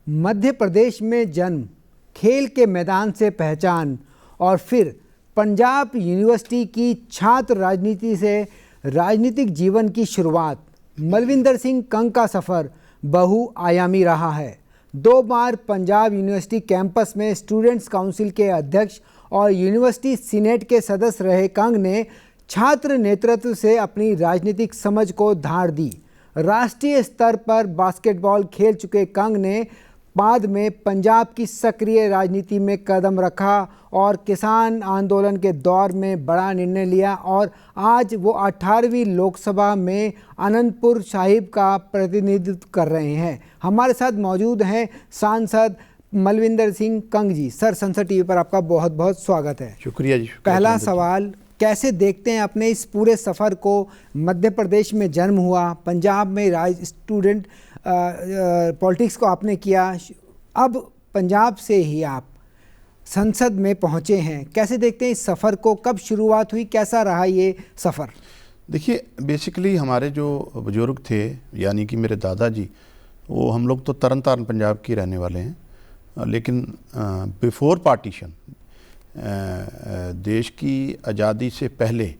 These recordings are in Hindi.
मध्य प्रदेश में जन्म, खेल के मैदान से पहचान और फिर पंजाब यूनिवर्सिटी की छात्र राजनीति से राजनीतिक जीवन की शुरुआत। मलविंदर सिंह कंग का सफ़र बहुआयामी रहा है। 2 बार पंजाब यूनिवर्सिटी कैंपस में स्टूडेंट्स काउंसिल के अध्यक्ष और यूनिवर्सिटी सीनेट के सदस्य रहे कंग ने छात्र नेतृत्व से अपनी राजनीतिक समझ को धार दी। राष्ट्रीय स्तर पर बास्केटबॉल खेल चुके कंग ने बाद में पंजाब की सक्रिय राजनीति में कदम रखा और किसान आंदोलन के दौर में बड़ा निर्णय लिया और आज वो 18वीं लोकसभा में अनंतपुर साहिब का प्रतिनिधित्व कर रहे हैं। हमारे साथ मौजूद हैं सांसद मलविंदर सिंह कंग जी। सर, संसद टीवी पर आपका बहुत बहुत स्वागत है। शुक्रिया जी। पहला सवाल, कैसे देखते हैं अपने इस पूरे सफ़र को? मध्य प्रदेश में जन्म हुआ, पंजाब में स्टूडेंट पॉलिटिक्स को आपने किया, अब पंजाब से ही आप संसद में पहुंचे हैं। कैसे देखते हैं इस सफ़र को? कब शुरुआत हुई, कैसा रहा ये सफ़र? देखिए, बेसिकली हमारे जो बुजुर्ग थे यानी कि मेरे दादाजी, वो हम लोग तो तरन तारण पंजाब के रहने वाले हैं, लेकिन बिफोर पार्टीशन देश की आज़ादी से पहले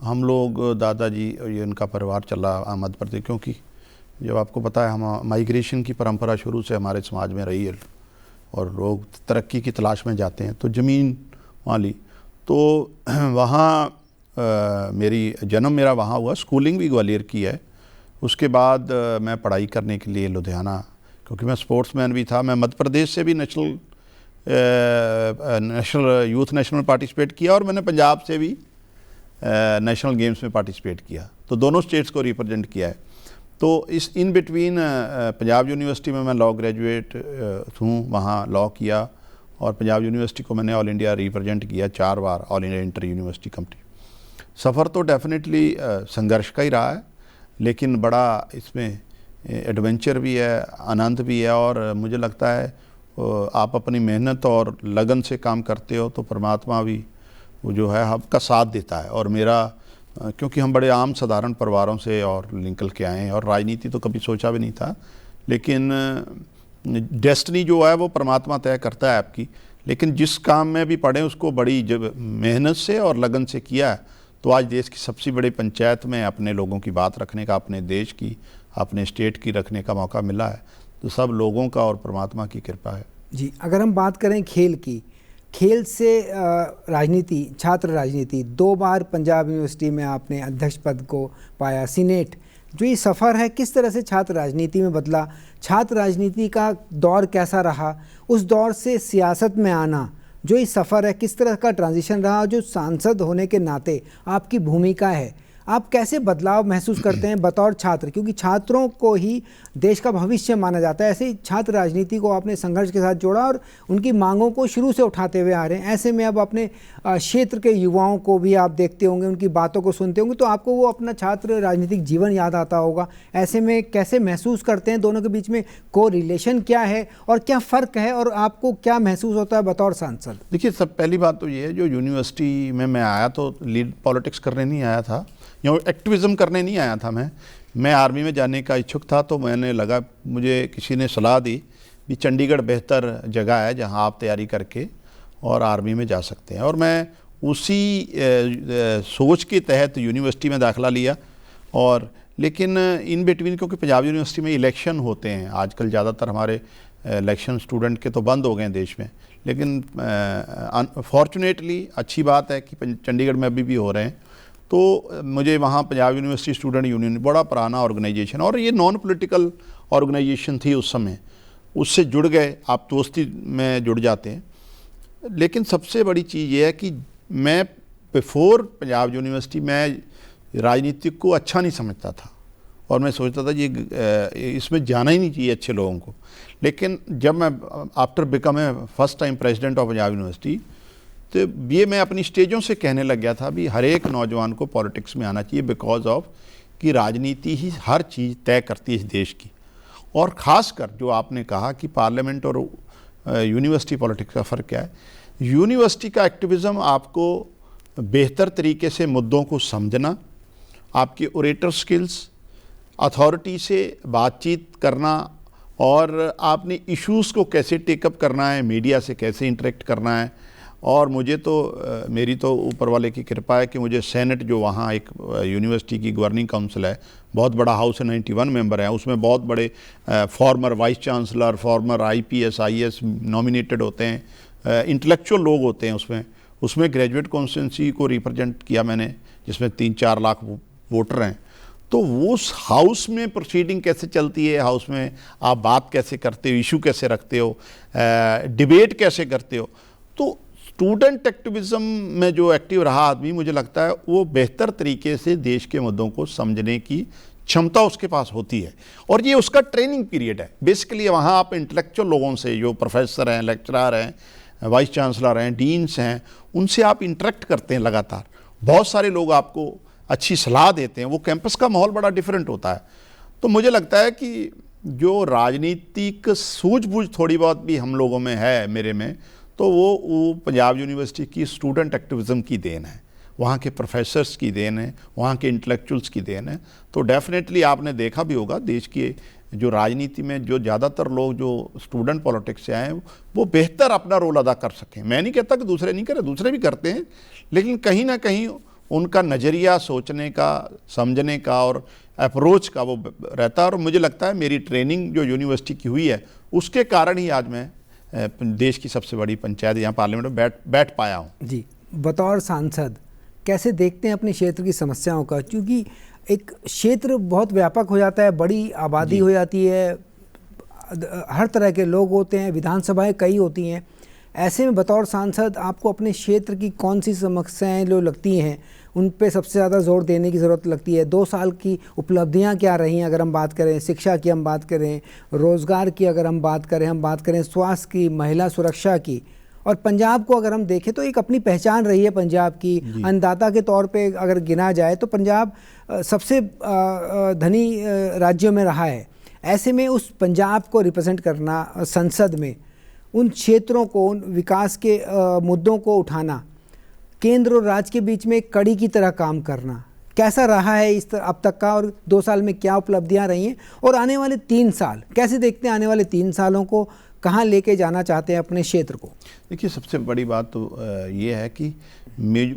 हम लोग दादाजी ये उनका परिवार चला मध्य प्रदेश, क्योंकि जब आपको पता है हम माइग्रेशन की परंपरा शुरू से हमारे समाज में रही है और लोग तरक्की की तलाश में जाते हैं, तो ज़मीन वाली तो वहाँ मेरा वहाँ हुआ। स्कूलिंग भी ग्वालियर की है। उसके बाद मैं पढ़ाई करने के लिए लुधियाना, क्योंकि मैं स्पोर्ट्समैन भी था, मैं मध्य प्रदेश से भी नेशनल यूथ नेशनल पार्टिसिपेट किया और मैंने पंजाब से भी नेशनल गेम्स में पार्टिसिपेट किया, तो दोनों स्टेट्स को रिप्रेजेंट किया है। तो इस इन बिटवीन पंजाब यूनिवर्सिटी में मैं लॉ ग्रेजुएट हूँ, वहाँ लॉ किया और पंजाब यूनिवर्सिटी को मैंने ऑल इंडिया रिप्रेजेंट किया 4 बार, all India inter university company. सफ़र तो डेफिनेटली संघर्ष का ही रहा है, लेकिन बड़ा इसमें एडवेंचर भी है, आनंद भी है और मुझे लगता है आप अपनी मेहनत और लगन से काम करते हो तो परमात्मा भी वो जो है आपका साथ देता है। और मेरा, क्योंकि हम बड़े आम साधारण परिवारों से और निकल के आए हैं और राजनीति तो कभी सोचा भी नहीं था, लेकिन डेस्टिनी जो है वो परमात्मा तय करता है आपकी। लेकिन जिस काम में भी पढ़े उसको बड़ी जब मेहनत से और लगन से किया है, तो आज देश की सबसे बड़ी पंचायत में अपने लोगों की बात रखने का, अपने देश की, अपने स्टेट की रखने का मौका मिला है, तो सब लोगों का और परमात्मा की कृपा है जी। अगर हम बात करें खेल की, खेल से राजनीति, छात्र राजनीति, 2 बार पंजाब यूनिवर्सिटी में आपने अध्यक्ष पद को पाया, सीनेट, जो ये सफ़र है किस तरह से छात्र राजनीति में बदला? छात्र राजनीति का दौर कैसा रहा? उस दौर से सियासत में आना, जो ये सफ़र है, किस तरह का ट्रांजिशन रहा? जो सांसद होने के नाते आपकी भूमिका है, आप कैसे बदलाव महसूस करते हैं बतौर छात्र? क्योंकि छात्रों को ही देश का भविष्य माना जाता है। ऐसे ही छात्र राजनीति को आपने संघर्ष के साथ जोड़ा और उनकी मांगों को शुरू से उठाते हुए आ रहे हैं। ऐसे में अब अपने क्षेत्र के युवाओं को भी आप देखते होंगे, उनकी बातों को सुनते होंगे, तो आपको वो अपना छात्र राजनीतिक जीवन याद आता होगा। ऐसे में कैसे महसूस करते हैं? दोनों के बीच में को रिलेशन क्या है और क्या फ़र्क है और आपको क्या महसूस होता है बतौर सांसद? देखिए, सब पहली बात तो ये है, जो यूनिवर्सिटी में मैं आया तो लीड पॉलिटिक्स करने नहीं आया था या एक्टिविज़म करने नहीं आया था। मैं आर्मी में जाने का इच्छुक था, तो मैंने लगा, मुझे किसी ने सलाह दी कि चंडीगढ़ बेहतर जगह है जहां आप तैयारी करके और आर्मी में जा सकते हैं, और मैं उसी सोच के तहत यूनिवर्सिटी में दाखिला लिया। और लेकिन इन बिटवीन, क्योंकि पंजाब यूनिवर्सिटी में इलेक्शन होते हैं आजकल, ज़्यादातर हमारे इलेक्शन स्टूडेंट के तो बंद हो गए हैं देश में, लेकिन फॉर्चुनेटली अच्छी बात है कि चंडीगढ़ में अभी भी हो रहे हैं। तो मुझे वहाँ पंजाब यूनिवर्सिटी स्टूडेंट यूनियन, बड़ा पुराना ऑर्गेनाइजेशन, और ये नॉन पॉलिटिकल ऑर्गेनाइजेशन थी उस समय, उससे जुड़ गए, आप दोस्ती में जुड़ जाते हैं। लेकिन सबसे बड़ी चीज़ ये है कि मैं बिफोर पंजाब यूनिवर्सिटी में राजनीतिक को अच्छा नहीं समझता था और मैं सोचता था ये इसमें जाना ही नहीं चाहिए अच्छे लोगों को। लेकिन जब मैं after become a first time president of Punjab university, तो ये मैं अपनी स्टेजों से कहने लग गया था भी हर एक नौजवान को पॉलिटिक्स में आना चाहिए, बिकॉज ऑफ कि राजनीति ही हर चीज़ तय करती है इस देश की। और ख़ासकर जो आपने कहा कि पार्लियामेंट और यूनिवर्सिटी पॉलिटिक्स का फ़र्क क्या है, यूनिवर्सिटी का एक्टिविज़म आपको बेहतर तरीके से मुद्दों को समझना, आपकी ओरेटर स्किल्स, अथॉरिटी से बातचीत करना और आपने इश्यूज़ को कैसे टेकअप करना है, मीडिया से कैसे इंटरेक्ट करना है। और मुझे तो मेरी तो ऊपर वाले की कृपा है कि मुझे सेनेट, जो वहाँ एक यूनिवर्सिटी की गवर्निंग काउंसिल है, बहुत बड़ा हाउस है, 91 मेंबर है, उसमें बहुत बड़े farmer vice chancellor, farmer IPS IAS nominated होते हैं, इंटेलेक्चुअल लोग होते हैं उसमें ग्रेजुएट कॉन्स्टिट्यूंसी को रिप्रेजेंट किया मैंने, जिसमें 3-4 लाख वोटर हैं। तो वो उस हाउस में प्रोसीडिंग कैसे चलती है, हाउस में आप बात कैसे करते हो, इशू कैसे रखते हो, डिबेट कैसे करते हो। तो स्टूडेंट एक्टिविज़म में जो एक्टिव रहा आदमी, मुझे लगता है वो बेहतर तरीके से देश के मुद्दों को समझने की क्षमता उसके पास होती है। और ये उसका ट्रेनिंग पीरियड है। बेसिकली वहाँ आप इंटेलेक्चुअल लोगों से, जो प्रोफेसर हैं, लेक्चरर हैं, वाइस चांसलर हैं, डीन्स हैं, उनसे आप इंटरेक्ट करते हैं लगातार। बहुत सारे लोग आपको अच्छी सलाह देते हैं। वो कैंपस का माहौल बड़ा डिफरेंट होता है। तो मुझे लगता है कि जो राजनीतिक सूझबूझ थोड़ी बहुत भी हम लोगों में है, मेरे में, तो वो पंजाब यूनिवर्सिटी की स्टूडेंट एक्टिविज़म की देन है, वहाँ के प्रोफेसर्स की देन है, वहाँ के इंटेलेक्चुअल्स की देन है। तो डेफिनेटली आपने देखा भी होगा, देश की जो राजनीति में जो ज़्यादातर लोग जो स्टूडेंट पॉलिटिक्स से आए हैं, वो बेहतर अपना रोल अदा कर सकें। मैं नहीं कहता कि दूसरे नहीं करें, दूसरे भी करते हैं, लेकिन कहीं ना कहीं उनका नज़रिया सोचने का, समझने का और अप्रोच का वो रहता है। और मुझे लगता है मेरी ट्रेनिंग जो यूनिवर्सिटी की हुई है, उसके कारण ही आज मैं देश की सबसे बड़ी पंचायत यहाँ पार्लियामेंट में बैठ पाया हूँ। जी, बतौर सांसद कैसे देखते हैं अपने क्षेत्र की समस्याओं का? क्योंकि एक क्षेत्र बहुत व्यापक हो जाता है, बड़ी आबादी हो जाती है, हर तरह के लोग होते हैं, विधानसभाएं कई होती हैं। ऐसे में बतौर सांसद आपको अपने क्षेत्र की कौन सी समस्याएं जो लगती हैं, उन पे सबसे ज़्यादा जोर देने की ज़रूरत लगती है? 2 साल की उपलब्धियां क्या रही हैं अगर हम बात करें, शिक्षा की हम बात करें, रोज़गार की अगर हम बात करें स्वास्थ्य की, महिला सुरक्षा की। और पंजाब को अगर हम देखें तो एक अपनी पहचान रही है पंजाब की। अन्नदाता के तौर पे अगर गिना जाए तो पंजाब सबसे धनी राज्यों में रहा है। ऐसे में उस पंजाब को रिप्रेजेंट करना संसद में, उन क्षेत्रों को, उन विकास के मुद्दों को उठाना, केंद्र और राज्य के बीच में एक कड़ी की तरह काम करना, कैसा रहा है अब तक का? और 2 साल में क्या उपलब्धियां रही हैं? और आने वाले 3 साल कैसे देखते हैं? आने वाले 3 सालों को कहाँ लेके जाना चाहते हैं अपने क्षेत्र को? देखिए, सबसे बड़ी बात तो ये है कि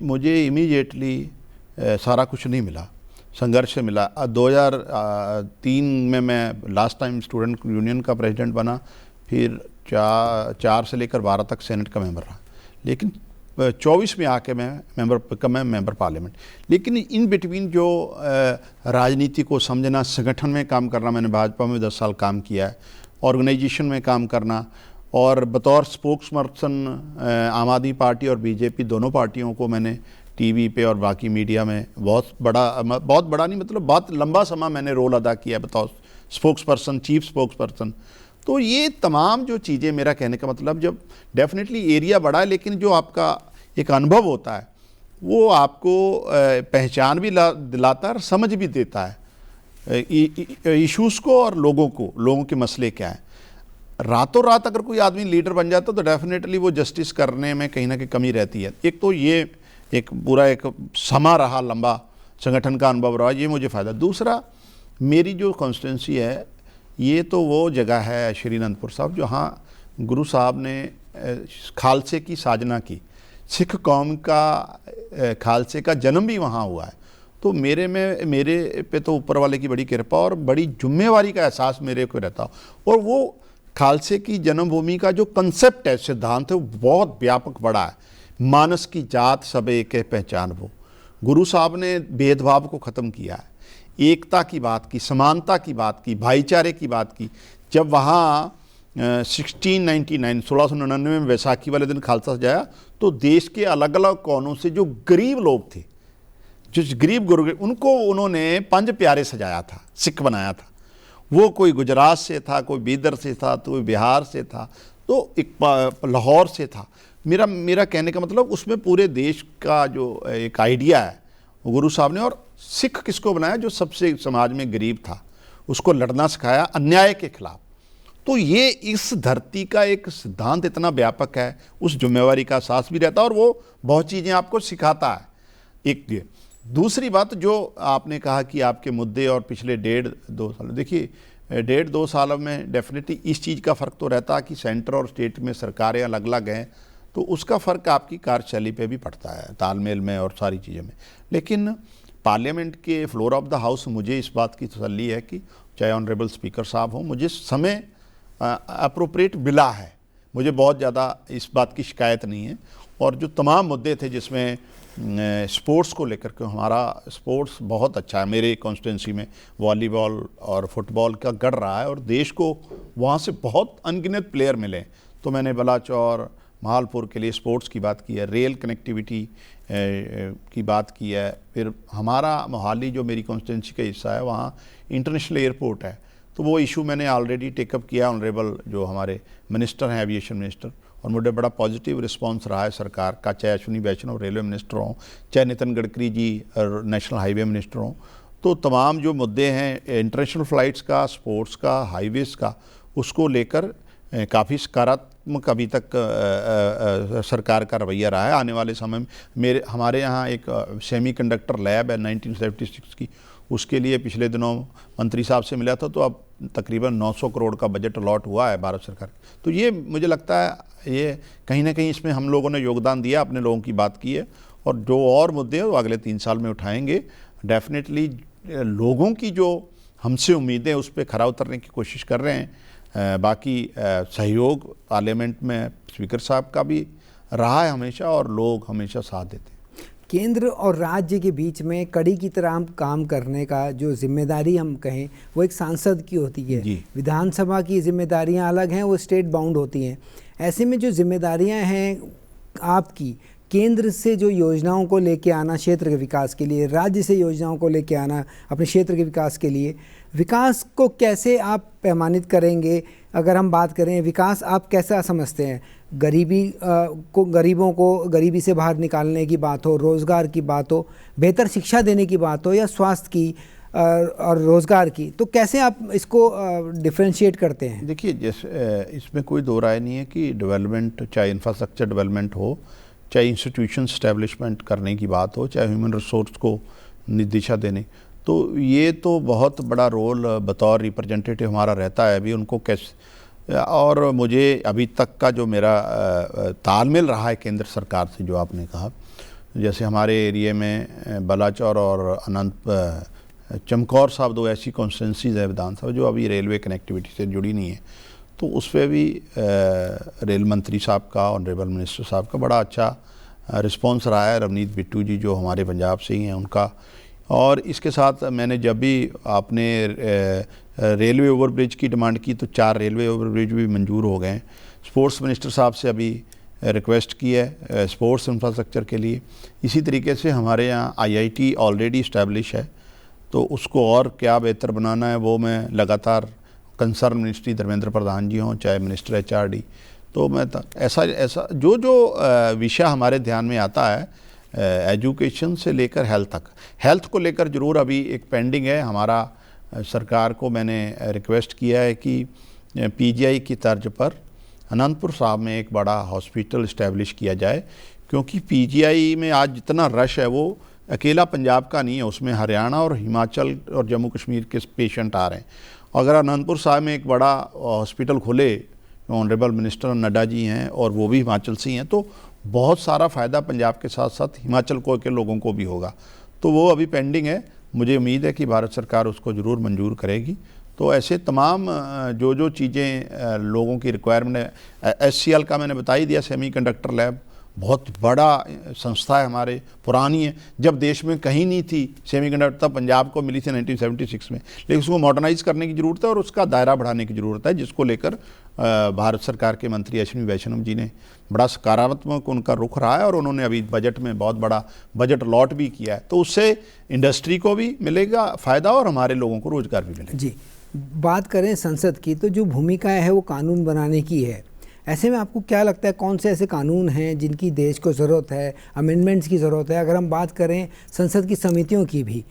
मुझे इमीडिएटली सारा कुछ नहीं मिला, संघर्ष से मिला। 2003 में मैं लास्ट टाइम स्टूडेंट यूनियन का प्रेसिडेंट बना, फिर 4 से लेकर 12 तक सेनेट का मेंबर रहा, लेकिन 24 में आके मैं मेंबर पार्लियामेंट। लेकिन इन बिटवीन जो राजनीति को समझना, संगठन में काम करना, मैंने भाजपा में 10 साल काम किया है, ऑर्गेनाइजेशन में काम करना, और बतौर स्पोक्सपर्सन आम आदमी पार्टी और बीजेपी दोनों पार्टियों को मैंने टीवी पे और बाकी मीडिया में बहुत बड़ा नहीं, मतलब बहुत लंबा समय मैंने रोल अदा किया बतौर स्पोक्सपर्सन, चीफ स्पोक्सपर्सन। तो ये तमाम जो चीज़ें, मेरा कहने का मतलब, जब डेफिनेटली एरिया बड़ा है, लेकिन जो आपका एक अनुभव होता है वो आपको पहचान भी दिलाता है और समझ भी देता है इश्यूज़ को और लोगों के मसले क्या हैं। रातों रात अगर कोई आदमी लीडर बन जाता तो डेफिनेटली वो जस्टिस करने में कहीं ना कहीं कमी रहती है। एक तो ये एक पूरा एक समा रहा, लंबा संगठन का अनुभव रहा, ये मुझे फ़ायदा। दूसरा, मेरी जो कॉन्स्टिट्यूंसी है, ये तो वो जगह है श्री अनंदपुर साहब, जहाँ गुरु साहब ने खालसे की साजना की, सिख कौम का खालसे का जन्म भी वहाँ हुआ है। तो मेरे पे तो ऊपर वाले की बड़ी कृपा और बड़ी जिम्मेवारी का एहसास मेरे को रहता। और वो खालसे की जन्मभूमि का जो कंसेप्ट है, सिद्धांत है, वो बहुत व्यापक बड़ा है। मानस की जात सब एक है पहचान वो। गुरु साहब ने भेदभाव को ख़त्म किया है, एकता की बात की, समानता की बात की, भाईचारे की बात की। जब वहाँ 1699 में वैसाखी वाले दिन खालसा सजाया, तो देश के अलग अलग कोनों से जो गरीब लोग थे, जो गरीब गुरु, उनको उन्होंने 5 प्यारे सजाया था, सिख बनाया था। वो कोई गुजरात से था, कोई बीदर से था, तो कोई बिहार से था, तो एक लाहौर से था। मेरा कहने का मतलब, उसमें पूरे देश का जो एक आइडिया है गुरु साहब ने। और सिख किसको बनाया? जो सबसे समाज में गरीब था, उसको लड़ना सिखाया अन्याय के खिलाफ। तो ये इस धरती का एक सिद्धांत इतना व्यापक है, उस जिम्मेवारी का एहसास भी रहता है और वो बहुत चीज़ें आपको सिखाता है। एक दूसरी बात जो आपने कहा कि आपके मुद्दे और पिछले 1.5-2 साल, देखिए 1.5-2 सालों में डेफिनेटली इस चीज़ का फ़र्क तो रहता है कि सेंटर और स्टेट में सरकारें अलग अलग हैं, तो उसका फ़र्क आपकी कार्यशैली पे भी पड़ता है, तालमेल में और सारी चीज़ों में। लेकिन पार्लियामेंट के फ्लोर ऑफ द हाउस मुझे इस बात की तसल्ली है कि चाहे ऑनरेबल स्पीकर साहब हों, मुझे समय अप्रोप्रिएट मिला है, मुझे बहुत ज़्यादा इस बात की शिकायत नहीं है। और जो तमाम मुद्दे थे जिसमें स्पोर्ट्स को लेकर के, हमारा स्पोर्ट्स बहुत अच्छा है, मेरे कॉन्स्टिट्यूंसी में वॉलीबॉल और फुटबॉल का गढ़ रहा है और देश को वहाँ से बहुत अनगिनत प्लेयर मिले। तो मैंने बलाचौर मालपुर के लिए स्पोर्ट्स की बात की है, रेल कनेक्टिविटी की बात की है, फिर हमारा मोहाली जो मेरी कॉन्स्टिट्यूंसी का हिस्सा है वहाँ इंटरनेशनल एयरपोर्ट है, तो वो इशू मैंने ऑलरेडी टेकअप किया ऑनरेबल जो हमारे मिनिस्टर हैं, एविएशन मिनिस्टर, और मुझे बड़ा पॉजिटिव रिस्पांस रहा है सरकार का, चाहे अश्विनी वैष्णव रेलवे मिनिस्टर हों, चाहे Nitin Gadkari ji national highway minister हों। तो तमाम जो मुद्दे हैं इंटरनेशनल फ़्लाइट्स का, स्पोर्ट्स का, हाईवेज़ का, उसको लेकर काफ़ी सकारात्मक अभी तक सरकार का रवैया रहा है। आने वाले समय में हमारे यहाँ एक सेमीकंडक्टर लैब है 1976 की, उसके लिए पिछले दिनों मंत्री साहब से मिला था, तो अब तकरीबन 900 करोड़ का बजट अलॉट हुआ है भारत सरकार। तो ये मुझे लगता है ये कहीं ना कहीं इसमें हम लोगों ने योगदान दिया, अपने लोगों की बात की है, और जो और मुद्दे हैं वो अगले 3 साल में उठाएंगे। डेफिनेटली लोगों की जो हमसे उम्मीदें उस पर खरा उतरने की कोशिश कर रहे हैं। बाकी सहयोग पार्लियामेंट में स्पीकर साहब का भी रहा है हमेशा, और लोग हमेशा साथ देते हैं। केंद्र और राज्य के बीच में कड़ी की तरह हम काम करने का जो जिम्मेदारी हम कहें वो एक सांसद की होती है। विधानसभा की जिम्मेदारियां अलग हैं, वो स्टेट बाउंड होती हैं। ऐसे में जो जिम्मेदारियां हैं आपकी, केंद्र से जो योजनाओं को लेके आना क्षेत्र के विकास के लिए, राज्य से योजनाओं को लेके आना अपने क्षेत्र के विकास के लिए, विकास को कैसे आप पैमानित करेंगे? अगर हम बात करें विकास, आप कैसा समझते हैं? गरीबों को गरीबी से बाहर निकालने की बात हो, रोज़गार की बात हो, बेहतर शिक्षा देने की बात हो, या स्वास्थ्य की और रोज़गार की, तो कैसे आप इसको डिफरेंशिएट करते हैं? देखिए, जैसे इसमें कोई दो राय नहीं है कि डेवलपमेंट, चाहे इंफ्रास्ट्रक्चर डेवलपमेंट हो, चाहे इंस्टीट्यूशन स्टैब्लिशमेंट करने की बात हो, चाहे ह्यूमन रिसोर्स को दिशा देने, तो ये तो बहुत बड़ा रोल बतौर रिप्रेजेंटेटिव हमारा रहता है। अभी उनको कैसे, और मुझे अभी तक का जो मेरा तालमेल रहा है केंद्र सरकार से, जो आपने कहा, जैसे हमारे एरिए में बलाचौर और अनंत चमकौर साहब, 2 ऐसी कॉन्स्टिट्यूंसीज़ है विधानसभा जो अभी रेलवे कनेक्टिविटी से जुड़ी नहीं है, तो उस पर भी रेल मंत्री साहब का, ऑनरेबल मिनिस्टर साहब का बड़ा अच्छा रिस्पॉन्स रहा है। रवनीत बिट्टू जी जो हमारे पंजाब से ही हैं उनका, और इसके साथ मैंने जब भी आपने रेलवे ओवरब्रिज की डिमांड की तो 4 रेलवे ओवरब्रिज भी मंजूर हो गए हैं। स्पोर्ट्स मिनिस्टर साहब से अभी रिक्वेस्ट की है स्पोर्ट्स इंफ्रास्ट्रक्चर के लिए। इसी तरीके से हमारे यहाँ IIT ऑलरेडी इस्टेब्लिश है, तो उसको और क्या बेहतर बनाना है वो मैं लगातार, कंसर्न मिनिस्ट्री धर्मेंद्र प्रधान जी हों, चाहे मिनिस्टर HRD, तो मैं ऐसा जो विषय हमारे ध्यान में आता है, एजुकेशन से लेकर हेल्थ तक, हेल्थ को लेकर ज़रूर अभी एक पेंडिंग है। हमारा सरकार को मैंने रिक्वेस्ट किया है कि PGI की तर्ज पर अनंतपुर साहब में एक बड़ा हॉस्पिटल इस्टेब्लिश किया जाए, क्योंकि PGI में आज जितना रश है वो अकेला पंजाब का नहीं है, उसमें हरियाणा और हिमाचल और जम्मू कश्मीर के पेशेंट आ रहे हैं। अगर अनंतपुर साहब में एक बड़ा हॉस्पिटल खुले, ऑनरेबल मिनिस्टर नड्डा जी हैं और वो भी हिमाचल से ही हैं, तो बहुत सारा फ़ायदा पंजाब के साथ साथ हिमाचल के लोगों को भी होगा। तो वो अभी पेंडिंग है, मुझे उम्मीद है कि भारत सरकार उसको ज़रूर मंजूर करेगी। तो ऐसे तमाम जो चीज़ें लोगों की रिक्वायरमेंट है, SCL का मैंने बता ही दिया, सेमीकंडक्टर लैब बहुत बड़ा संस्था है हमारे, पुरानी है, जब देश में कहीं नहीं थी सेमीकंडक्टर, तब पंजाब को मिली थी 1976 में, लेकिन उसको मॉडर्नाइज करने की ज़रूरत है और उसका दायरा बढ़ाने की ज़रूरत है, जिसको लेकर भारत सरकार के मंत्री अश्विनी वैष्णव जी ने बड़ा सकारात्मक उनका रुख रहा है, और उन्होंने अभी बजट में बहुत बड़ा बजट अलॉट भी किया है। तो उससे इंडस्ट्री को भी मिलेगा फ़ायदा और हमारे लोगों को रोज़गार भी मिलेगा। जी, बात करें संसद की, तो जो भूमिका है वो कानून बनाने की है। ऐसे में आपको क्या लगता है कौन से ऐसे कानून हैं जिनकी देश को ज़रूरत है, अमेंडमेंट्स की ज़रूरत है? अगर हम बात करें संसद की समितियों की भी,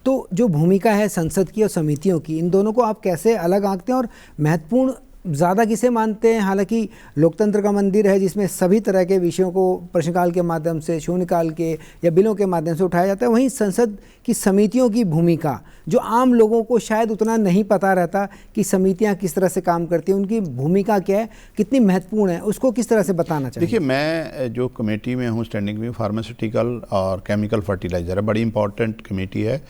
तो जो भूमिका है संसद की और समितियों की, इन दोनों को आप कैसे अलग आंकते हैं और महत्वपूर्ण ज़्यादा किसे मानते हैं? हालांकि लोकतंत्र का मंदिर है जिसमें सभी तरह के विषयों को प्रश्नकाल के माध्यम से, शून्यकाल के या बिलों के माध्यम से उठाया जाता है, वहीं संसद की समितियों की भूमिका जो आम लोगों को शायद उतना नहीं पता रहता कि समितियां किस तरह से काम करती हैं, उनकी भूमिका क्या है, कितनी महत्वपूर्ण है, उसको किस तरह से बताना चाहिए? देखिए, मैं जो कमेटी में हूँ, स्टैंडिंग में फार्मास्यूटिकल और केमिकल फर्टिलाइज़र है, बड़ी इंपॉर्टेंट कमेटी है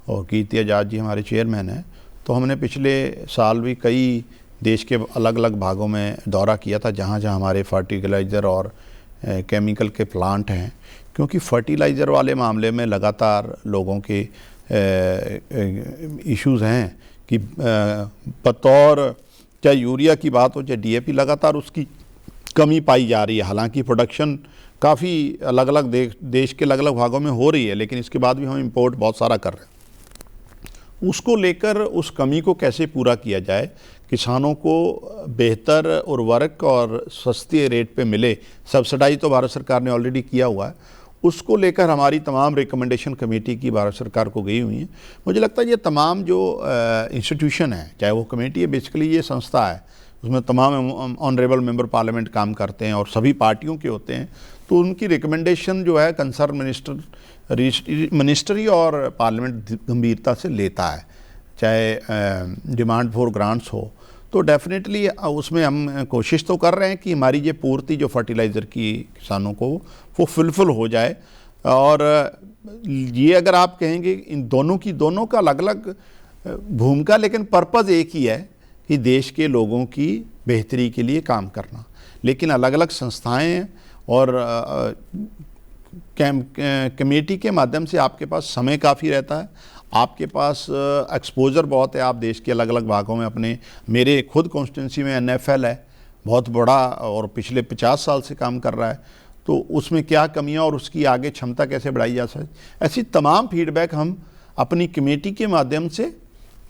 और कीर्ति आज़ाद जी हमारे चेयरमैन हैं। तो हमने पिछले साल भी कई देश के अलग अलग भागों में दौरा किया था जहाँ जहाँ हमारे फर्टिलाइज़र और केमिकल के प्लांट हैं, क्योंकि फर्टिलाइज़र वाले मामले में लगातार लोगों के इश्यूज़ हैं कि बतौर चाहे यूरिया की बात हो चाहे डीएपी, लगातार उसकी कमी पाई जा रही है। हालांकि प्रोडक्शन काफ़ी अलग अलग देश के अलग अलग भागों में हो रही है, लेकिन इसके बाद भी हम इंपोर्ट बहुत सारा कर रहे हैं। उसको लेकर उस कमी को कैसे पूरा किया जाए, किसानों को बेहतर उर्वरक और सस्ते रेट पे मिले, सब्सिडाइज तो भारत सरकार ने ऑलरेडी किया हुआ है, उसको लेकर हमारी तमाम रिकमेंडेशन कमेटी की भारत सरकार को गई हुई हैं। मुझे लगता है ये तमाम जो इंस्टीट्यूशन है, चाहे वो कमेटी है, बेसिकली ये संस्था है, उसमें तमाम ऑनरेबल मेंबर पार्लियामेंट काम करते हैं और सभी पार्टियों के होते हैं, तो उनकी रिकमेंडेशन जो है कंसर्न मिनिस्ट्री और पार्लियामेंट गंभीरता से लेता है। चाहे डिमांड फॉर ग्रांट्स हो तो डेफिनेटली उसमें हम कोशिश तो कर रहे हैं कि हमारी ये पूर्ति जो फर्टिलाइज़र की किसानों को वो फुलफिल हो जाए। और ये अगर आप कहेंगे इन दोनों का अलग अलग भूमिका, लेकिन पर्पज़ एक ही है कि देश के लोगों की बेहतरी के लिए काम करना। लेकिन अलग अलग संस्थाएं और कमेटी के माध्यम से आपके पास समय काफ़ी रहता है, आपके पास एक्सपोजर बहुत है, आप देश के अलग अलग भागों में अपने, मेरे खुद कॉन्स्टिट्यूंसी में एनएफएल है बहुत बड़ा और पिछले 50 साल से काम कर रहा है, तो उसमें क्या कमियां और उसकी आगे क्षमता कैसे बढ़ाई जा सकती, ऐसी तमाम फीडबैक हम अपनी कमेटी के माध्यम से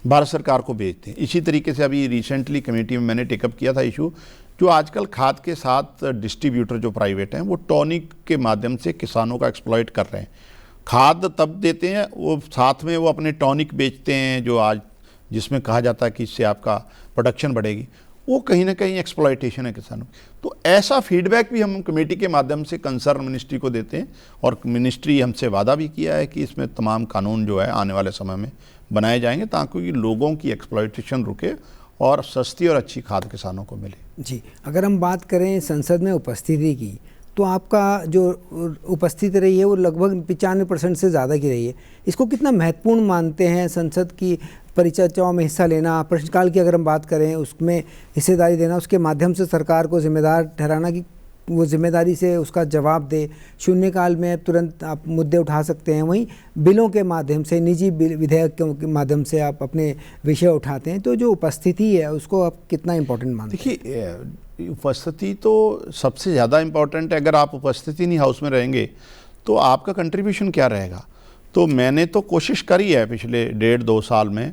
भारत सरकार को भेजते हैं। इसी तरीके से अभी रिसेंटली कमेटी में मैंने टेकअप किया था इशू, जो आजकल खाद के साथ डिस्ट्रीब्यूटर जो प्राइवेट हैं वो टॉनिक के माध्यम से किसानों का एक्सप्लॉइट कर रहे हैं। खाद तब देते हैं, वो साथ में वो अपने टॉनिक बेचते हैं जो आज जिसमें कहा जाता है कि इससे आपका प्रोडक्शन बढ़ेगी, वो कहीं ना कहीं एक्सप्लॉइटेशन है किसानों की। तो ऐसा फीडबैक भी हम कमेटी के माध्यम से कंसर्न मिनिस्ट्री को देते हैं और मिनिस्ट्री हमसे वादा भी किया है कि इसमें तमाम कानून जो है आने वाले समय में बनाए जाएंगे ताकि लोगों की एक्सप्लॉइटेशन रुके और सस्ती और अच्छी खाद किसानों को मिले। जी, अगर हम बात करें संसद में उपस्थिति की, तो आपका जो उपस्थिति रही है वो लगभग 95% से ज़्यादा की रही है। इसको कितना महत्वपूर्ण मानते हैं? संसद की परिचर्चाओं में हिस्सा लेना, प्रश्नकाल की अगर हम बात करें उसमें हिस्सेदारी देना, उसके माध्यम से सरकार को जिम्मेदार ठहराना कि वो जिम्मेदारी से उसका जवाब दे, शून्यकाल में तुरंत आप मुद्दे उठा सकते हैं, वहीं बिलों के माध्यम से, निजी विधेयकों के माध्यम से आप अपने विषय उठाते हैं, तो जो उपस्थिति है उसको आप कितना इम्पोर्टेंट मानते हैं? देखिए, उपस्थिति तो सबसे ज़्यादा इम्पोर्टेंट है। अगर आप उपस्थिति नहीं हाउस में रहेंगे तो आपका कंट्रीब्यूशन क्या रहेगा। तो मैंने तो कोशिश करी है पिछले 1.5-2 साल में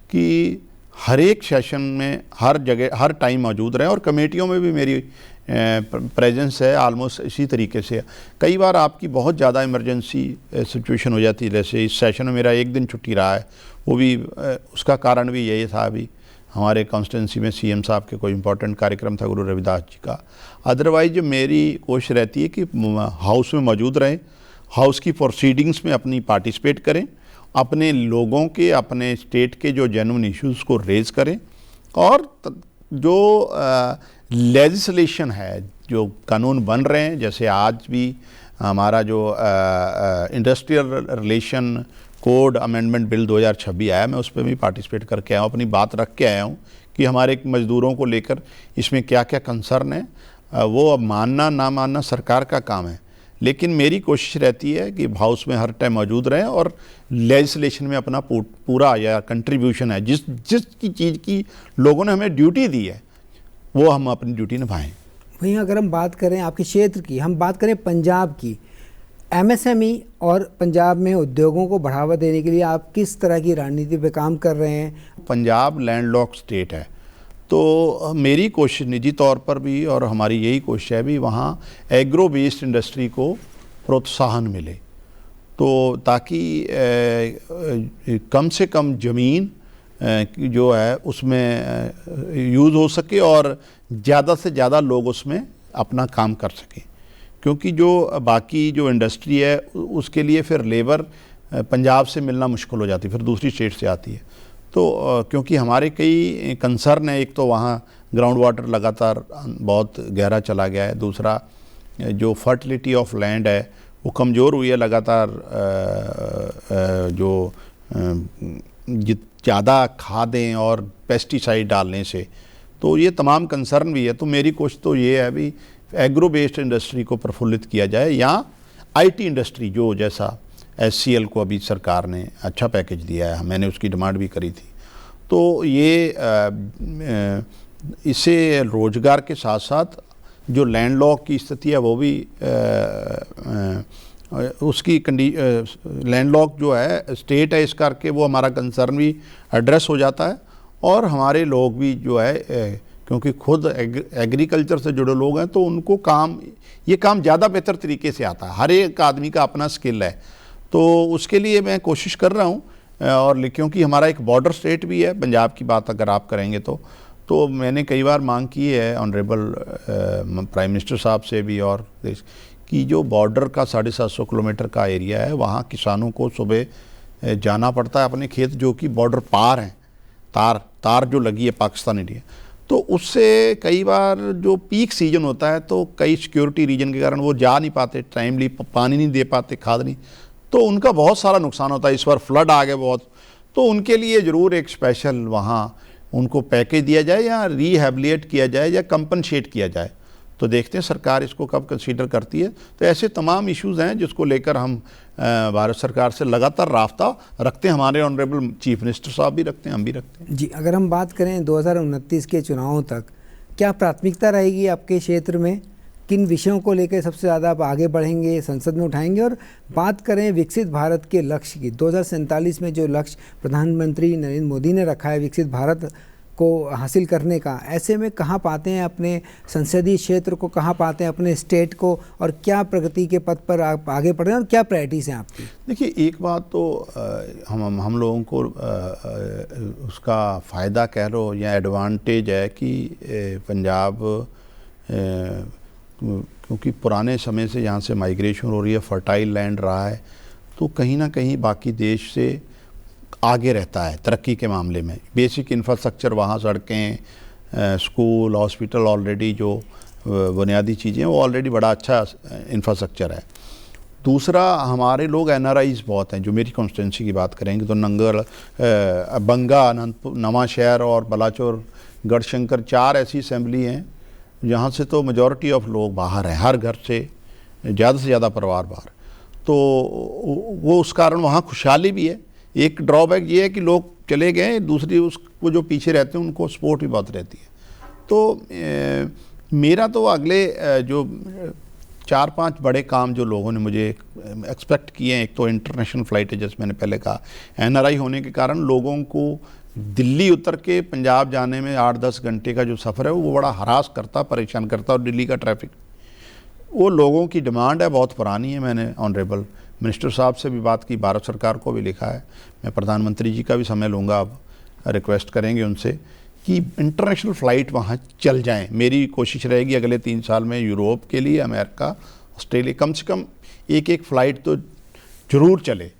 कि हर एक सेशन में हर जगह हर टाइम मौजूद रहे, और कमेटियों में भी मेरी प्रेजेंस है ऑलमोस्ट इसी तरीके से। कई बार आपकी बहुत ज़्यादा इमरजेंसी सिचुएशन हो जाती है, जैसे इस सेशन में मेरा 1 दिन छुट्टी रहा है, वो भी उसका कारण भी यही था, अभी हमारे कॉन्स्टिट्यूंसी में सीएम साहब के कोई इंपॉर्टेंट कार्यक्रम था गुरु रविदास जी का। अदरवाइज मेरी कोशिश रहती है कि हाउस में मौजूद रहें, हाउस की प्रोसीडिंग्स में अपनी पार्टिसिपेट करें, अपने लोगों के, अपने स्टेट के जो जेन्युइन इश्यूज़ को रेज करें, और जो लेजिस्लेशन है, जो कानून बन रहे हैं, जैसे आज भी हमारा जो industrial relation code amendment bill 2026 आया, मैं उस पर भी पार्टिसिपेट करके आया हूँ, अपनी बात रख के आया हूँ कि हमारे मज़दूरों को लेकर इसमें क्या क्या कंसर्न है। वो अब मानना ना मानना सरकार का काम है, लेकिन मेरी कोशिश रहती है कि हाउस में हर टाइम मौजूद रहें और लेजिस्लेशन में अपना पूरा या कंट्रीब्यूशन है, जिस चीज़ की लोगों ने हमें ड्यूटी दी है वो हम अपनी ड्यूटी निभाएं। वहीं अगर हम बात करें आपके क्षेत्र की, हम बात करें पंजाब की, एमएसएमई और पंजाब में उद्योगों को बढ़ावा देने के लिए आप किस तरह की रणनीति पे काम कर रहे हैं? पंजाब लैंडलॉक स्टेट है, तो मेरी कोशिश निजी तौर पर भी और हमारी यही कोशिश है भी वहाँ एग्रो बेस्ड इंडस्ट्री को प्रोत्साहन मिले, तो ताकि कम से कम ज़मीन जो है उसमें यूज़ हो सके और ज़्यादा से ज़्यादा लोग उसमें अपना काम कर सकें, क्योंकि जो बाकी जो इंडस्ट्री है उसके लिए फिर लेबर पंजाब से मिलना मुश्किल हो जाती है, फिर दूसरी स्टेट से आती है। तो क्योंकि हमारे कई कंसर्न है, एक तो वहाँ ग्राउंड वाटर लगातार बहुत गहरा चला गया है, दूसरा जो फर्टिलिटी ऑफ लैंड है वो कमज़ोर हुई है लगातार, जो ज़्यादा खादें और पेस्टिसाइड डालने से। तो ये तमाम कंसर्न भी है। तो मेरी कोशिश तो ये है भी एग्रो बेस्ड इंडस्ट्री को प्रफुल्लित किया जाए, या आईटी इंडस्ट्री जो जैसा एचसीएल को अभी सरकार ने अच्छा पैकेज दिया है, मैंने उसकी डिमांड भी करी थी। तो ये इसे रोज़गार के साथ साथ जो लैंडलॉक की स्थिति है वो भी उसकी लैंडलॉक जो है स्टेट है, इस करके वो हमारा कंसर्न भी एड्रेस हो जाता है। और हमारे लोग भी जो है क्योंकि खुद एग्रीकल्चर से जुड़े लोग हैं तो उनको ये काम ज़्यादा बेहतर तरीके से आता है। हर एक आदमी का अपना स्किल है, तो उसके लिए मैं कोशिश कर रहा हूँ। और क्योंकि हमारा एक बॉर्डर स्टेट भी है, पंजाब की बात अगर आप करेंगे तो मैंने कई बार मांग की है ऑनरेबल प्राइम मिनिस्टर साहब से भी, और कि जो बॉर्डर का 750 किलोमीटर का एरिया है वहाँ किसानों को सुबह जाना पड़ता है अपने खेत, जो कि बॉर्डर पार हैं, तार जो लगी है पाकिस्तान इंडिया। तो उससे कई बार जो पीक सीजन होता है तो कई सिक्योरिटी रीजन के कारण वो जा नहीं पाते, टाइमली पानी नहीं दे पाते, खाद नहीं, तो उनका बहुत सारा नुकसान होता है। इस बार फ्लड आ गए बहुत, तो उनके लिए ज़रूर एक स्पेशल वहाँ उनको पैकेज दिया जाए या रिहेबिलिटेट किया जाए या कंपनसेट किया जाए। तो देखते हैं सरकार इसको कब कंसीडर करती है। तो ऐसे तमाम इश्यूज़ हैं जिसको लेकर हम भारत सरकार से लगातार राब्ता रखते हैं, हमारे ऑनरेबल चीफ मिनिस्टर साहब भी रखते हैं, हम भी रखते हैं। जी, अगर हम बात करें 2029 के चुनावों तक, क्या प्राथमिकता रहेगी आपके क्षेत्र में? किन विषयों को लेकर सबसे ज़्यादा आप आगे बढ़ेंगे, संसद में उठाएंगे? और बात करें विकसित भारत के लक्ष्य की, 2047 में जो लक्ष्य प्रधानमंत्री नरेंद्र मोदी ने रखा है विकसित भारत को हासिल करने का, ऐसे में कहाँ पाते हैं अपने संसदीय क्षेत्र को, कहाँ पाते हैं अपने स्टेट को, और क्या प्रगति के पथ पर आप आगे बढ़ रहे हैं और क्या प्रायोरिटीज़ हैं आपकी? देखिए, एक बात तो हम लोगों को उसका फ़ायदा कह लो या एडवांटेज है कि पंजाब क्योंकि पुराने समय से यहाँ से माइग्रेशन हो रही है, फर्टाइल लैंड रहा है, तो कहीं ना कहीं बाकी देश से आगे रहता है तरक्की के मामले में। बेसिक इंफ्रास्ट्रक्चर वहाँ सड़कें, स्कूल, हॉस्पिटल, ऑलरेडी जो बुनियादी चीज़ें वो ऑलरेडी बड़ा अच्छा इंफ्रास्ट्रक्चर है। दूसरा, हमारे लोग एनआरआईज बहुत हैं। जो मेरी कॉन्स्टिट्यूंसी की बात करेंगे तो नंगल, बंगा, अनंतपुर, नवांशहर और बलाचौर, गढ़शंकर, 4 ऐसी असेंबली हैं जहाँ से तो मेजॉरिटी ऑफ लोग बाहर हैं, हर घर से ज़्यादा परिवार बाहर। तो वो उस कारण वहाँ खुशहाली भी है। एक ड्रॉबैक ये है कि लोग चले गए, दूसरी उसको जो पीछे रहते हैं उनको सपोर्ट भी बहुत रहती है। तो मेरा तो अगले जो 4-5 बड़े काम जो लोगों ने मुझे एक्सपेक्ट किए हैं, एक तो इंटरनेशनल फ़्लाइट है, जैसे मैंने पहले कहा, एनआरआई होने के कारण लोगों को दिल्ली उतर के पंजाब जाने में 8-10 घंटे का जो सफ़र है वो बड़ा हरास करता, परेशान करता। और दिल्ली का ट्रैफिक, वो लोगों की डिमांड है, बहुत पुरानी है। मैंने ऑनरेबल मिनिस्टर साहब से भी बात की, भारत सरकार को भी लिखा है, मैं प्रधानमंत्री जी का भी समय लूँगा, अब रिक्वेस्ट करेंगे उनसे कि इंटरनेशनल फ़्लाइट वहाँ चल जाएं। मेरी कोशिश रहेगी अगले 3 साल में यूरोप के लिए, अमेरिका, ऑस्ट्रेलिया, कम से कम एक फ़्लाइट तो ज़रूर चले,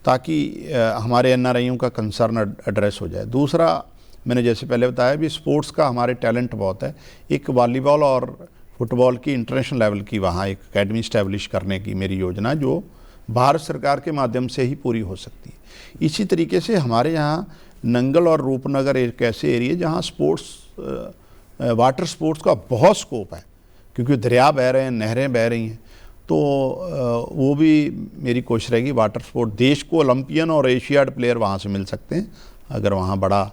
ताकि हमारे एनआरआईयों का कंसर्न एड्रेस हो जाए। दूसरा, मैंने जैसे पहले बताया भी, स्पोर्ट्स का हमारे टैलेंट बहुत है। एक वॉलीबॉल और फुटबॉल की इंटरनेशनल लेवल की वहाँ एक अकेडमी इस्टेब्लिश करने की मेरी योजना, जो भारत सरकार के माध्यम से ही पूरी हो सकती है। इसी तरीके से हमारे यहाँ नंगल और रूपनगर एक ऐसे एरिया जहाँ स्पोर्ट्स, वाटर स्पोर्ट्स का बहुत स्कोप है, क्योंकि दरिया बह रहे हैं, नहरें बह रही हैं। तो वो भी मेरी कोशिश रहेगी, वाटर स्पोर्ट देश को ओलंपियन और एशियाड प्लेयर वहाँ से मिल सकते हैं अगर वहाँ बड़ा।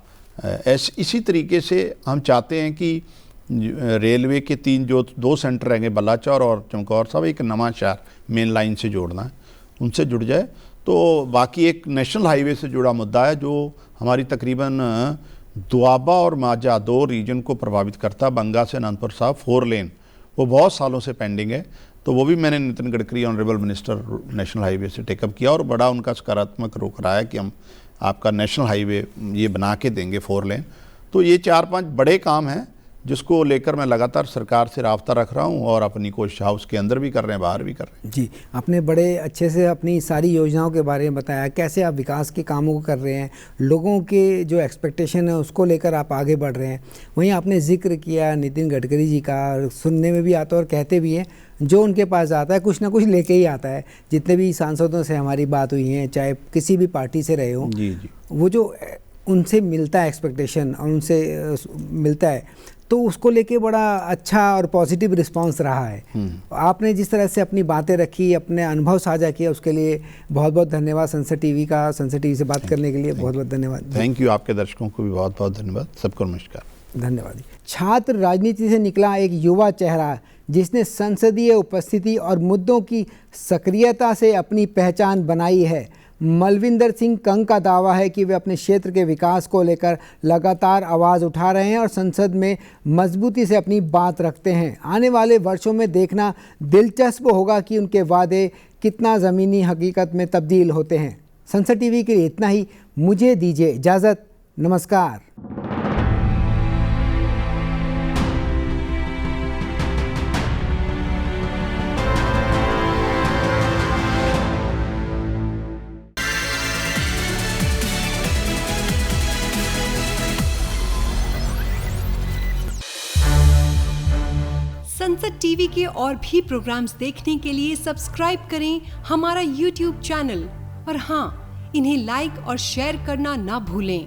इसी तरीके से हम चाहते हैं कि रेलवे के 2 सेंटर रहेंगे, बलाचौर और चमकौर साहब, एक नवांशहर मेन लाइन से जोड़ना है, उनसे जुड़ जाए। तो बाकी एक नेशनल हाईवे से जुड़ा मुद्दा है जो हमारी तकरीबन दुआबा और माजा 2 रीजन को प्रभावित करता है। बंगा से अनंतपुर साहब 4 लेन, वो बहुत सालों से पेंडिंग है। तो वो भी मैंने Nitin Gadkari honourable minister national highway से टेकअप किया और बड़ा उनका सकारात्मक रुख रहा है कि हम आपका नेशनल हाईवे ये बना के देंगे 4 लेन। तो ये 4-5 बड़े काम हैं जिसको लेकर मैं लगातार सरकार से राब्ता रख रहा हूँ और अपनी कोशिश हाउस के अंदर भी कर रहे हैं, बाहर भी कर रहे हैं। जी, आपने बड़े अच्छे से अपनी सारी योजनाओं के बारे में बताया, कैसे आप विकास के कामों को कर रहे हैं, लोगों के जो एक्सपेक्टेशन है उसको लेकर आप आगे बढ़ रहे हैं। वहीं आपने जिक्र किया नितिन गडकरी जी का, सुनने में भी आता है और कहते भी हैं जो उनके पास आता है कुछ ना कुछ लेके ही आता है। जितने भी सांसदों से हमारी बात हुई है, चाहे किसी भी पार्टी से रहे हो, जी जी, वो जो उनसे मिलता है एक्सपेक्टेशन और उनसे मिलता है तो उसको लेके बड़ा अच्छा और पॉजिटिव रिस्पांस रहा है। आपने जिस तरह से अपनी बातें रखी, अपने अनुभव साझा किए, उसके लिए बहुत बहुत धन्यवाद। संसद टीवी का, संसद टीवी से बात करने के लिए बहुत बहुत धन्यवाद। Thank you. आपके दर्शकों को भी बहुत बहुत धन्यवाद। सबको नमस्कार। धन्यवाद। छात्र राजनीति से निकला एक युवा चेहरा जिसने संसदीय उपस्थिति और मुद्दों की सक्रियता से अपनी पहचान बनाई है। मलविंदर सिंह कंग का दावा है कि वे अपने क्षेत्र के विकास को लेकर लगातार आवाज़ उठा रहे हैं और संसद में मजबूती से अपनी बात रखते हैं। आने वाले वर्षों में देखना दिलचस्प होगा कि उनके वादे कितना ज़मीनी हकीकत में तब्दील होते हैं। संसद टीवी के लिए इतना ही। मुझे दीजिए इजाज़त। नमस्कार। संसद टीवी के और भी प्रोग्राम्स देखने के लिए सब्सक्राइब करें हमारा YouTube चैनल और हाँ, इन्हें लाइक और शेयर करना ना भूलें।